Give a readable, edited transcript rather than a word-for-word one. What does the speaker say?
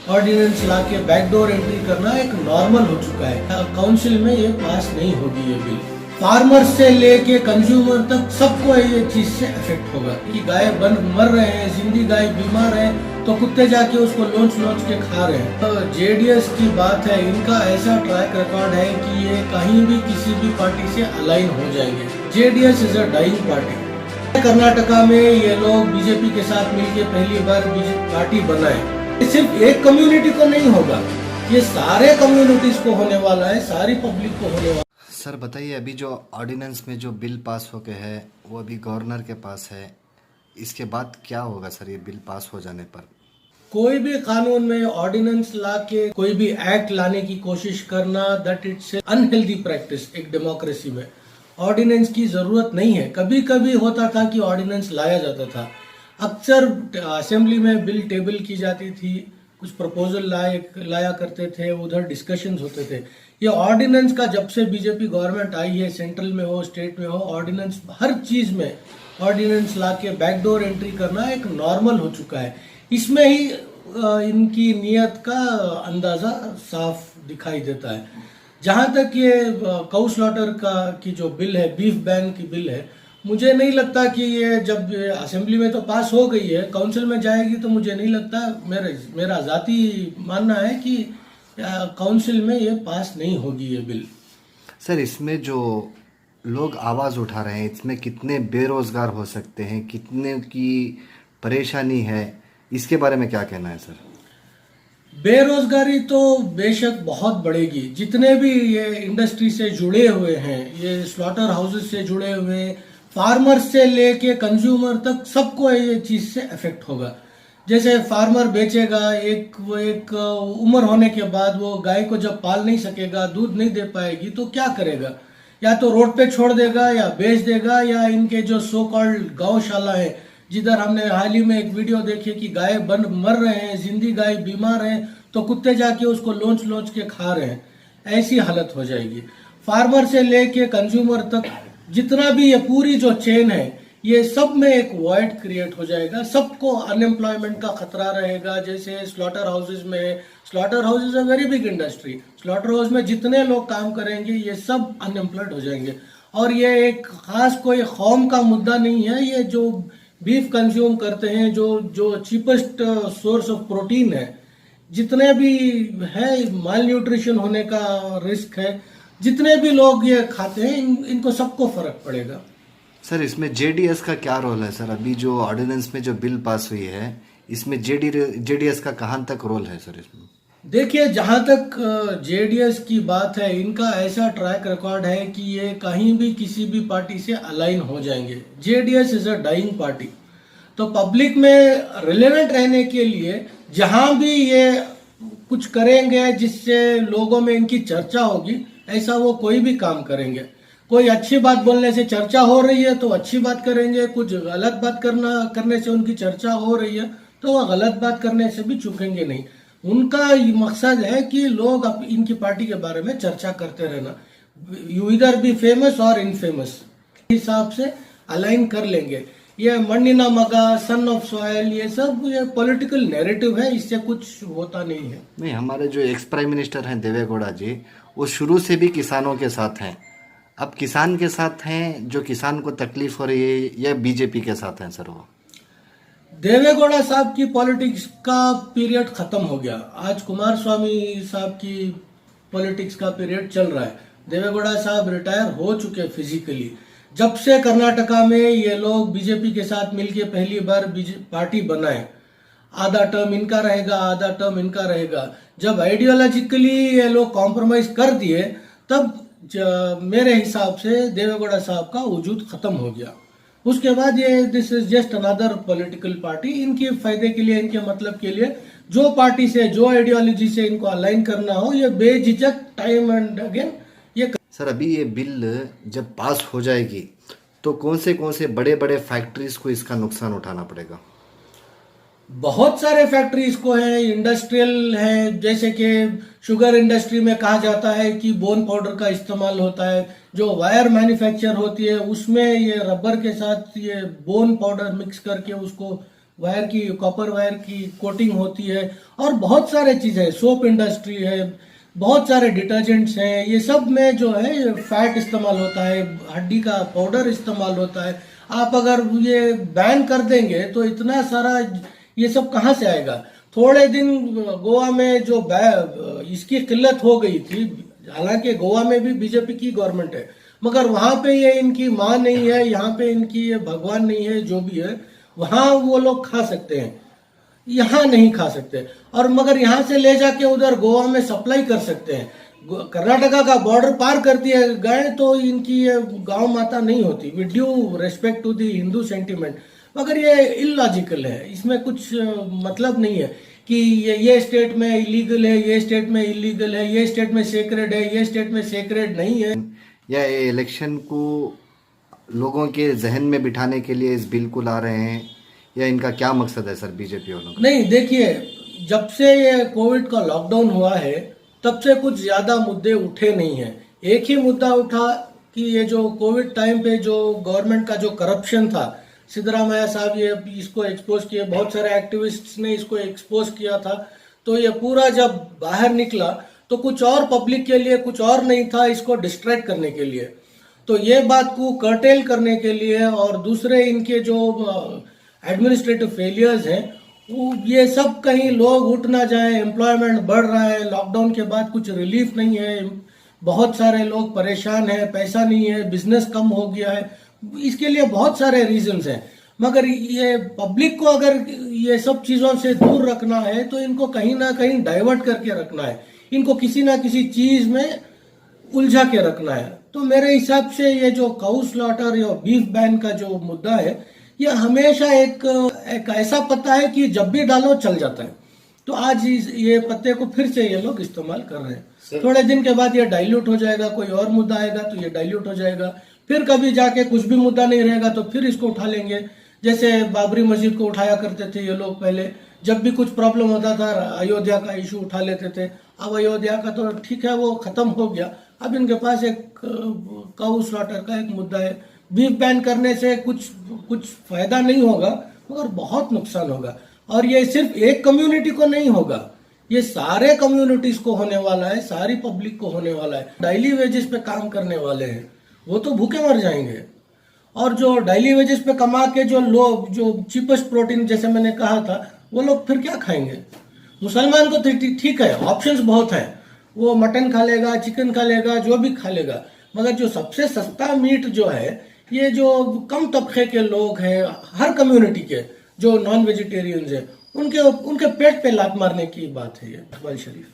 Ordinance ला के backdoor entry करना एक नॉर्मल हो चुका है। काउंसिल में ये पास नहीं होगी ये बिल। फार्मर्स से लेके कंज्यूमर तक सबको ये चीज से इफेक्ट होगा कि गाय मर रहे हैं, जिंदी गाय बीमार है तो कुत्ते जाके उसको लोच के खा रहे हैं। तो जेडीएस की बात है, इनका ऐसा ट्रैक रिकॉर्ड है कि ये कहीं भी किसी भी पार्टी से अलाइन हो जाएंगे। JDS is a dying party. Karnataka में ये लोग बीजेपी के साथ मिलकर पहली बार पार्टी बनाए। सिर्फ एक कम्युनिटी को नहीं होगा, ये सारे कम्युनिटीज को होने वाला है, सारी पब्लिक को होने वाला है। सर बताइए, अभी जो ऑर्डिनेंस में जो बिल पास हो गए है वो अभी गवर्नर के पास है, इसके बाद क्या होगा सर ये बिल पास हो जाने पर? कोई भी कानून में ऑर्डिनेंस ला के कोई भी एक्ट लाने की कोशिश करना, दैट इट्स अनहेल्दी प्रैक्टिस। एक डेमोक्रेसी में ऑर्डिनेंस की जरूरत नहीं है। कभी कभी होता था कि ऑर्डिनेंस लाया जाता था, अक्सर असेंबली में बिल टेबल की जाती थी, कुछ प्रपोजल लाया करते थे, उधर डिस्कशंस होते थे। ये ऑर्डिनेंस का जब से बीजेपी गवर्नमेंट आई है, सेंट्रल में हो स्टेट में हो, ऑर्डिनेंस हर चीज में ऑर्डिनेंस ला के बैकडोर एंट्री करना एक नॉर्मल हो चुका है। इसमें ही इनकी नीयत का अंदाजा साफ दिखाई देता है। जहां तक ये काउ स्लॉटर का की जो बिल है, बीफ बैन की बिल है, मुझे नहीं लगता कि ये जब असेंबली में तो पास हो गई है, काउंसिल में जाएगी तो मुझे नहीं लगता, मेरा जाती मानना है कि काउंसिल में ये पास नहीं होगी ये बिल। सर इसमें जो लोग आवाज़ उठा रहे हैं, इसमें कितने बेरोजगार हो सकते हैं, कितने की परेशानी है, इसके बारे में क्या कहना है सर? बेरोजगारी तो बेशक बहुत बढ़ेगी। जितने भी ये इंडस्ट्री से जुड़े हुए हैं, ये स्लॉटर हाउसेस से जुड़े हुए, फार्मर्स से लेके कंज्यूमर तक सबको ये चीज से इफेक्ट होगा। जैसे फार्मर बेचेगा, एक उम्र होने के बाद वो गाय को जब पाल नहीं सकेगा, दूध नहीं दे पाएगी तो क्या करेगा? या तो रोड पे छोड़ देगा या बेच देगा, या इनके जो सो कॉल्ड गौशाला है, जिधर हमने हाल ही में एक वीडियो देखी कि गाय मर रहे हैं, जिंदी गाय बीमार है तो कुत्ते जाके उसको लोच के खा रहे हैं, ऐसी हालत हो जाएगी। फार्मर से लेके कंज्यूमर तक जितना भी ये पूरी जो चेन है, ये सब में एक वॉइड क्रिएट हो जाएगा। सबको अनएम्प्लॉयमेंट का खतरा रहेगा। जैसे स्लॉटर हाउसेज में, slaughter house is a very big industry, slaughter house में जितने लोग काम करेंगे ये सब अनएम्प्लॉयड हो जाएंगे। और ये एक खास कोई कौम का मुद्दा नहीं है। ये जो बीफ कंज्यूम करते हैं, जो चीपेस्ट सोर्स ऑफ प्रोटीन है, जितने भी है माल न्यूट्रिशन होने का रिस्क है, जितने भी लोग ये खाते हैं इनको सबको फर्क पड़ेगा। सर इसमें जेडीएस का क्या रोल है सर? अभी जो ऑर्डिनेंस में जो बिल पास हुई है, इसमें जेडीएस का कहां तक रोल है सर इसमें? देखिए, जहां तक जेडीएस की बात है, इनका ऐसा ट्रैक रिकॉर्ड है कि ये कहीं भी किसी भी पार्टी से अलाइन हो जाएंगे। JDS is a dying party. तो पब्लिक में रिलेवेंट रहने के लिए जहां भी ये कुछ करेंगे जिससे लोगों में इनकी चर्चा होगी, ऐसा वो कोई भी काम करेंगे। कोई अच्छी बात बोलने से चर्चा हो रही है तो अच्छी बात करेंगे, कुछ गलत बात करने से उनकी चर्चा हो रही है तो वह गलत बात करने से भी चूकेंगे नहीं। उनका मकसद है कि लोग इनकी पार्टी के बारे में चर्चा करते रहना। यू इधर बी फेमस और इनफेमस हिसाब से अलाइन कर लेंगे। ये मण्डिना मगा, सन ऑफ सॉयल, ये सब ये पॉलिटिकल नैरेटिव है, इससे कुछ होता नहीं है। नहीं, हमारे जो एक्स प्राइम मिनिस्टर हैं देवेगौड़ा जी, वो शुरू से भी किसानों के साथ हैं। अब किसान के साथ हैं, जो किसान को तकलीफ हो रही है, या बीजेपी के साथ हैं सर? वो देवेगौड़ा साहब की पॉलिटिक्स का पीरियड खत्म हो गया। आज कुमार स्वामी साहब की पॉलिटिक्स का पीरियड चल रहा है। देवेगौड़ा साहब रिटायर हो चुके फिजिकली। जब से कर्नाटका में ये लोग बीजेपी के साथ मिलकर पहली बार पार्टी बनाए, आधा टर्म इनका रहेगा, आधा टर्म इनका रहेगा, जब आइडियोलॉजिकली ये लोग कॉम्प्रोमाइज कर दिए, तब मेरे हिसाब से देवेगौड़ा साहब का वजूद खत्म हो गया। उसके बाद ये this is just another political party. इनके फायदे के लिए, इनके मतलब के लिए, जो पार्टी से, जो आइडियोलॉजी से इनको अलाइन करना हो, ये बेझिझक टाइम एंड अगेन ये। सर अभी ये बिल जब पास हो जाएगी तो कौन से बड़े बड़े फैक्ट्रीज को इसका नुकसान उठाना पड़ेगा? बहुत सारे फैक्ट्रीज को है, इंडस्ट्रियल है। जैसे कि शुगर इंडस्ट्री में कहा जाता है कि बोन पाउडर का इस्तेमाल होता है। जो वायर मैन्युफैक्चर होती है उसमें ये रबर के साथ ये बोन पाउडर मिक्स करके उसको वायर की, कॉपर वायर की कोटिंग होती है, और बहुत सारे चीज़ें, सोप इंडस्ट्री है, बहुत सारे डिटर्जेंट्स हैं, ये सब में जो है फैट इस्तेमाल होता है, हड्डी का पाउडर इस्तेमाल होता है। आप अगर ये बैन कर देंगे तो इतना सारा ये सब कहाँ से आएगा। थोड़े दिन गोवा में जो इसकी किल्लत हो गई थी, हालांकि गोवा में भी बीजेपी की गवर्नमेंट है, मगर वहां पे ये इनकी माँ नहीं है, यहाँ पे इनकी ये भगवान नहीं है, जो भी है वहां वो लोग खा सकते हैं, यहाँ नहीं खा सकते। और मगर यहाँ से ले जाके उधर गोवा में सप्लाई कर सकते हैं। कर्नाटका का बॉर्डर पार करती है गए तो इनकी ये गांव माता नहीं होती, with due respect to the Hindu sentiment. मगर ये इलॉजिकल है, इसमें कुछ मतलब नहीं है कि ये स्टेट में इलीगल है, ये स्टेट में इलीगल है, ये स्टेट में सेक्रेड है, ये स्टेट में सेक्रेड नहीं है। या ये इलेक्शन को लोगों के जहन में बिठाने के लिए इस बिल को ला रहे हैं, या इनका क्या मकसद है सर बीजेपी वालों का? नहीं, देखिए, जब से ये कोविड का लॉकडाउन हुआ है तब से कुछ ज्यादा मुद्दे उठे नहीं हैं। एक ही मुद्दा उठा कि ये जो कोविड टाइम पे जो गवर्नमेंट का जो करप्शन था, सिद्धरामैया साहब ये इसको एक्सपोज किए, बहुत सारे एक्टिविस्ट्स ने इसको एक्सपोज किया था। तो ये पूरा जब बाहर निकला तो कुछ और पब्लिक के लिए कुछ और नहीं था, इसको डिस्ट्रैक्ट करने के लिए। तो ये बात को कर्टेल करने के लिए और दूसरे इनके जो एडमिनिस्ट्रेटिव फेलियर्स हैं, ये सब कहीं लोग उठ ना जाए, एम्प्लॉयमेंट बढ़ रहा है, लॉकडाउन के बाद कुछ रिलीफ नहीं है, बहुत सारे लोग परेशान हैं, पैसा नहीं है, बिजनेस कम हो गया है, इसके लिए बहुत सारे रीजंस हैं। मगर ये पब्लिक को अगर ये सब चीजों से दूर रखना है तो इनको कहीं ना कहीं डाइवर्ट करके रखना है, इनको किसी ना किसी चीज में उलझा के रखना है। तो मेरे हिसाब से ये जो काउ स्लॉटर या बीफ बैन का जो मुद्दा है, ये हमेशा एक ऐसा पत्ता है कि जब भी डालो चल जाता है। तो आज ये पत्ते को फिर से ये लोग इस्तेमाल कर रहे हैं। थोड़े दिन के बाद ये डाइल्यूट हो जाएगा, कोई और मुद्दा आएगा तो ये डाइल्यूट हो जाएगा, फिर कभी जाके कुछ भी मुद्दा नहीं रहेगा तो फिर इसको उठा लेंगे। जैसे बाबरी मस्जिद को उठाया करते थे ये लोग पहले, जब भी कुछ प्रॉब्लम होता था अयोध्या का इशू उठा लेते थे। अब अयोध्या का तो ठीक है, वो खत्म हो गया, अब इनके पास एक काउ स्लॉटर का एक मुद्दा है। बीफ बैन करने से कुछ फायदा नहीं होगा, मगर बहुत नुकसान होगा। और ये सिर्फ एक कम्युनिटी को नहीं होगा, ये सारे कम्युनिटीज को होने वाला है, सारी पब्लिक को होने वाला है। डेली वेजेस पे काम करने वाले हैं वो तो भूखे मर जाएंगे, और जो डेली वेजेस पे कमा के जो लोग, जो चीपेस्ट प्रोटीन जैसे मैंने कहा था, वो लोग फिर क्या खाएंगे। मुसलमान को ठीक है, ऑप्शंस बहुत हैं, वो मटन खा लेगा, चिकन खा लेगा, जो भी खा लेगा, मगर जो सबसे सस्ता मीट जो है, ये जो कम तबके के लोग हैं, हर कम्युनिटी के जो नॉन वेजिटेरियंस हैं, उनके पेट पे लात मारने की बात है ये इकबाल शरीफ।